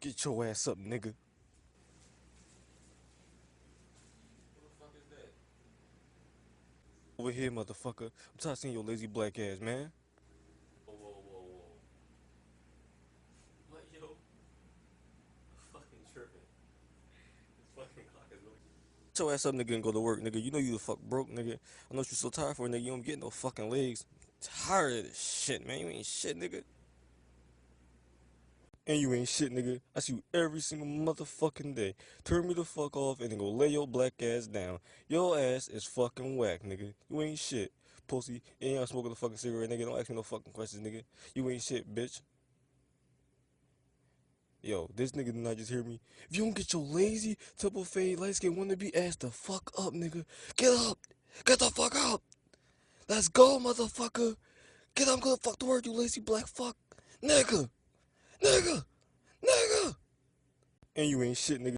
Get your ass up, nigga. What the fuck is that? Over here, motherfucker. I'm tired of seeing your lazy black ass, man. Whoa. What, yo? I'm fucking tripping. This fucking clock is really. Get your ass up, nigga, and go to work, nigga. You know you the fuck broke, nigga. I know you so tired for it, nigga. You don't get no fucking legs. Tired of this shit, man. You ain't shit, nigga. And you ain't shit, nigga. I see you every single motherfucking day. Turn me the fuck off and then go lay your black ass down. Your ass is fucking whack, nigga. You ain't shit. Pussy. And you ain't smoking a fucking cigarette, nigga. Don't ask me no fucking questions, nigga. You ain't shit, bitch. Yo, this nigga did not just hear me. If you don't get your lazy, triple fade, light skin wannabe ass the fuck up, nigga. Get up! Get the fuck up! Let's go, motherfucker! Get up, go fuck the word, you lazy black fuck! Nigga! Nigga! Nigga! And you ain't shit, nigga.